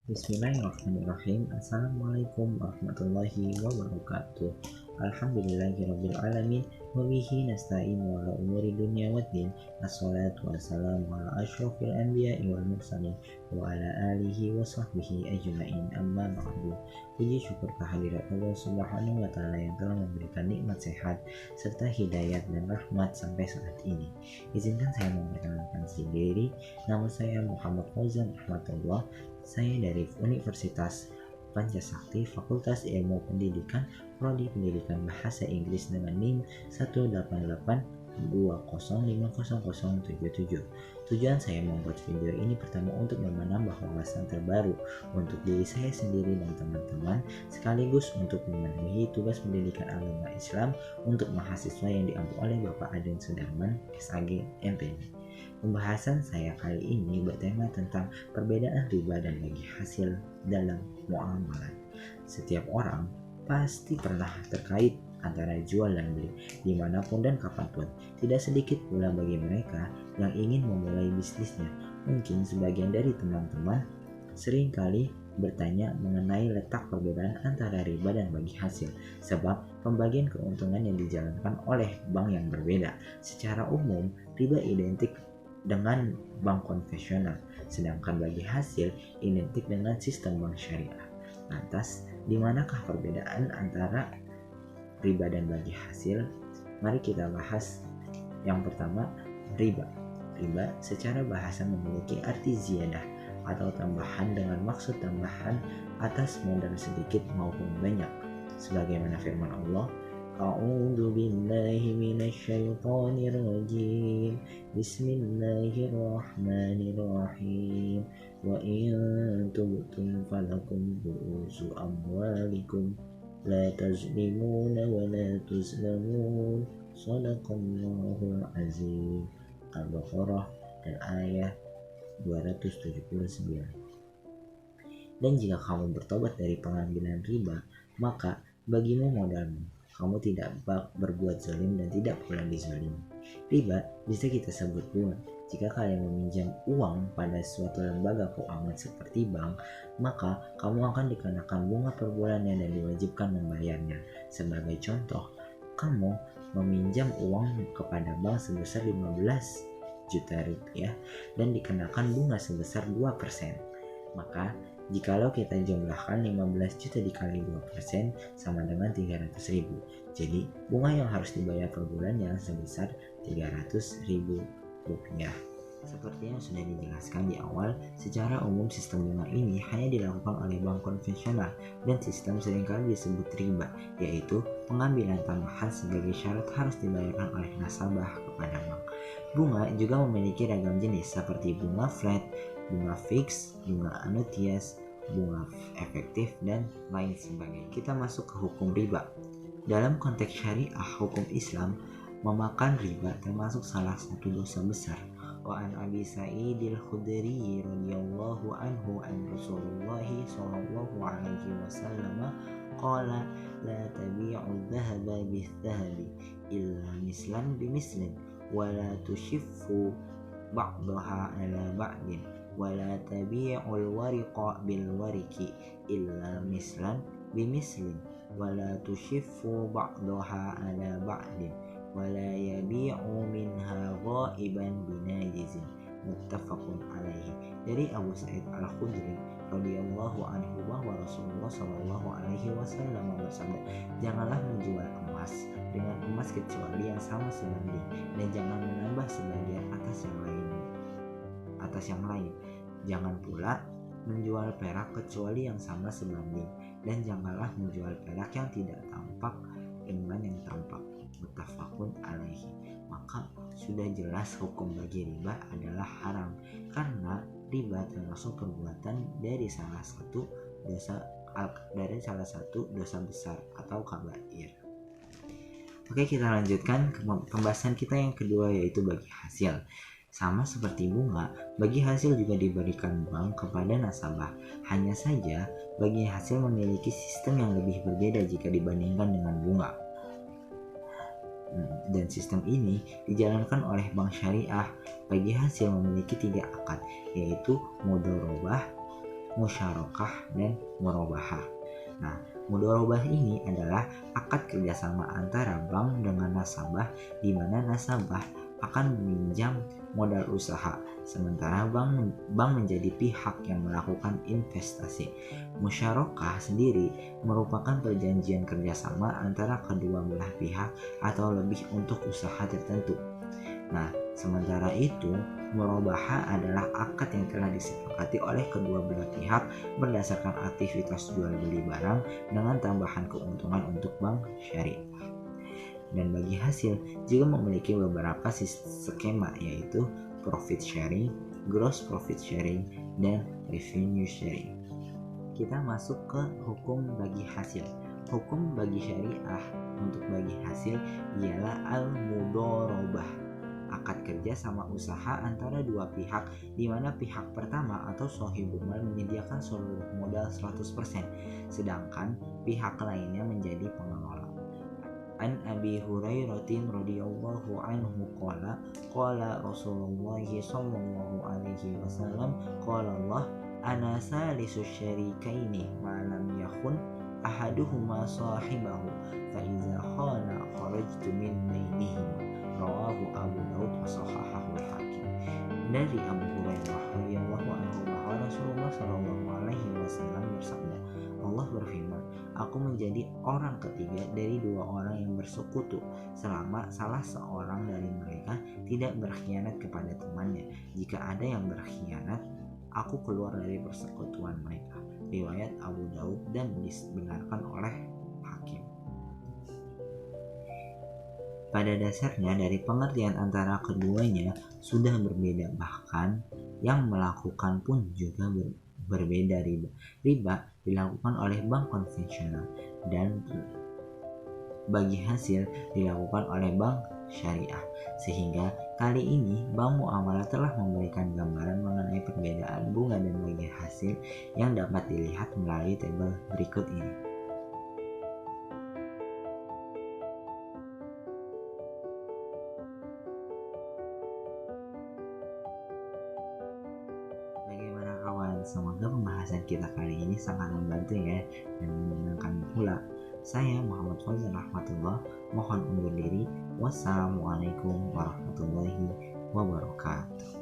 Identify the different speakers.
Speaker 1: Bismillahirrahmanirrahim. Assalamualaikum warahmatullahi wabarakatuh. Alhamdulillahirabbil alamin wa bihi nasta'in wa ala umuri dunya waddin. Assalatu wassalamu ala asyrofil anbiya'i wal mursalin wa ala alihi wa sahbihi ajma'in. Amma ba'du. Puji syukur kehadirat Allah Subhanahu wa taala yang telah memberikan nikmat sehat serta hidayat dan rahmat sampai saat ini. Izinkan saya memperkenalkan diri. Nama saya Muhammad Fauzan Ahmadullah. Saya dari Universitas Pancasakti, Fakultas Ilmu Pendidikan, Prodi Pendidikan Bahasa Inggris dengan NIM 18820500077. Tujuan saya membuat video ini pertama untuk menambah wawasan terbaru untuk diri saya sendiri dan teman-teman, sekaligus untuk memenuhi tugas pendidikan agama Islam untuk mahasiswa yang diampu oleh Bapak Aden Sudarman, SAG, MPD. Pembahasan saya kali ini bertema tentang perbedaan riba dan bagi hasil dalam muamalah. Setiap orang pasti pernah terkait antara jual dan beli dimanapun dan kapanpun. Tidak sedikit pula bagi mereka yang ingin memulai bisnisnya. Mungkin sebagian dari teman-teman seringkali bertanya mengenai letak perbedaan antara riba dan bagi hasil, sebab pembagian keuntungan yang dijalankan oleh bank yang berbeda. Secara umum, riba identik dengan bank konvensional, sedangkan bagi hasil identik dengan sistem bank syariah. Lantas, di manakah perbedaan antara riba dan bagi hasil? Mari kita bahas. Yang pertama, riba. Riba secara bahasa memiliki arti ziyadah atau tambahan dengan maksud tambahan atas modal sedikit maupun banyak. Sebagaimana firman Allah, A'udzu billahi minasyaitonir rajim. Bismillahirrahmanirrahim. Wa in tubtum falakum ru'usu amwalikum la tazlimuna wa la tuzlamun. Shadaqallahul azim. Al-Baqarah dan ayat 279. Dan jika kamu bertobat dari pengambilan riba, maka bagimu modalmu. Kamu tidak berbuat zalim dan tidak pula dizalimi. Riba bisa kita sebut bunga. Jika kalian meminjam uang pada suatu lembaga keuangan seperti bank, maka kamu akan dikenakan bunga per bulannya dan diwajibkan membayarnya. Sebagai contoh, kamu meminjam uang kepada bank sebesar 15 juta rupiah dan dikenakan bunga sebesar 2%. Maka jikalau kita jumlahkan 15 juta dikali 2% sama dengan 300.000. Jadi bunga yang harus dibayar per bulannya sebesar 300.000 rupiah. Seperti yang sudah dijelaskan di awal, secara umum sistem bunga ini hanya dilakukan oleh bank konvensional dan sistem seringkali disebut riba, yaitu pengambilan tambahan sebagai syarat harus dibayarkan oleh nasabah kepada bank. Bunga juga memiliki ragam jenis seperti bunga flat, bunga fix, bunga annuitas, bunga efektif, dan lain sebagainya. Kita masuk ke hukum riba. Dalam konteks syariah, hukum Islam memakan riba termasuk salah satu dosa besar. Wa an Abi Sa'idil Khudri radhiyallahu anhu an Rasulullah sallallahu alaihi wasallam qala la tabi'u dhahaba bidh-dhahabi illa mislan bimislin wa la tushiffu ba'daha ala ba'din wa la tabi'ul wariqa bil wariqi illa mislan bimislin wa la tushiffu ba'daha ala ba'din wa la yabi'u minha ghaiban binajizin. Muttafaqun alaihi. Dari Abu Sa'id Al-Khudri radhiyallahu anhu bahwa Rasulullah sallallahu alaihi wasallam bersabda, janganlah menjual emas dengan emas kecuali yang sama sebanding, dan jangan menambah sebagian atas yang lain. Jangan pula menjual perak kecuali yang sama sebanding, dan janganlah menjual perak yang tidak tampak dengan yang tampak. Muttafaqun alaihi. Maka sudah jelas hukum bagi riba adalah haram, karena riba termasuk perbuatan dari salah satu dosa besar atau kabair. Oke, kita lanjutkan ke pembahasan kita yang kedua, yaitu bagi hasil. Sama seperti bunga, bagi hasil juga diberikan bank kepada nasabah. Hanya saja bagi hasil memiliki sistem yang lebih berbeda jika dibandingkan dengan bunga. Dan sistem ini dijalankan oleh bank syariah. Bagi hasil memiliki 3 akad, yaitu mudharabah, musyarakah, dan murabahah. Nah, mudharabah ini adalah akad kerjasama antara bank dengan nasabah, di mana nasabah akan meminjam modal usaha, sementara bank menjadi pihak yang melakukan investasi. Musyarakah sendiri merupakan perjanjian kerjasama antara kedua belah pihak atau lebih untuk usaha tertentu. Nah, sementara itu, murabahah adalah akad yang telah disepakati oleh kedua belah pihak berdasarkan aktivitas jual beli barang dengan tambahan keuntungan untuk bank syariah. Dan bagi hasil juga memiliki beberapa skema, yaitu profit sharing, gross profit sharing, dan revenue sharing. Kita masuk ke hukum bagi hasil. Hukum bagi syariah untuk bagi hasil ialah al-mudharabah, akad kerja sama usaha antara dua pihak, di mana pihak pertama atau shahibul mal menyediakan seluruh modal 100%, sedangkan pihak lainnya menjadi pengelola. An Abi Hurairah radhiyallahu anhu qala Rasulullah sallallahu alaihi wasallam qala Allah ana salisu syarikaini ma lam yakun ahaduhuma sahibahu fa iza khana kharajtu min bainihim, rawahu Abu Daud wa sahahahu al-Hakim. Dari Abu Hurairah radhiyallahu anhu bahwa Rasulullah sallallahu alaihi wasallam bersabda, Allah berfirman, aku menjadi orang ketiga dari dua orang yang bersekutu selama salah seorang dari mereka tidak berkhianat kepada temannya. Jika ada yang berkhianat, aku keluar dari persekutuan mereka. Riwayat Abu Daud dan dibenarkan oleh Hakim. Pada dasarnya dari pengertian antara keduanya sudah berbeda, bahkan yang melakukan pun juga berbeda. Riba dilakukan oleh bank konvensional dan bagi hasil dilakukan oleh bank syariah. Sehingga kali ini Bank Muamalah telah memberikan gambaran mengenai perbedaan bunga dan bagi hasil yang dapat dilihat melalui tabel berikut ini. Bagaimana kawan? Semoga pembahasan kita kali ini sangat membantu ya dan menyenangkan pula. Saya Muhammad Fauzan Rahmatullah, mohon undur diri. Wassalamualaikum warahmatullahi wabarakatuh.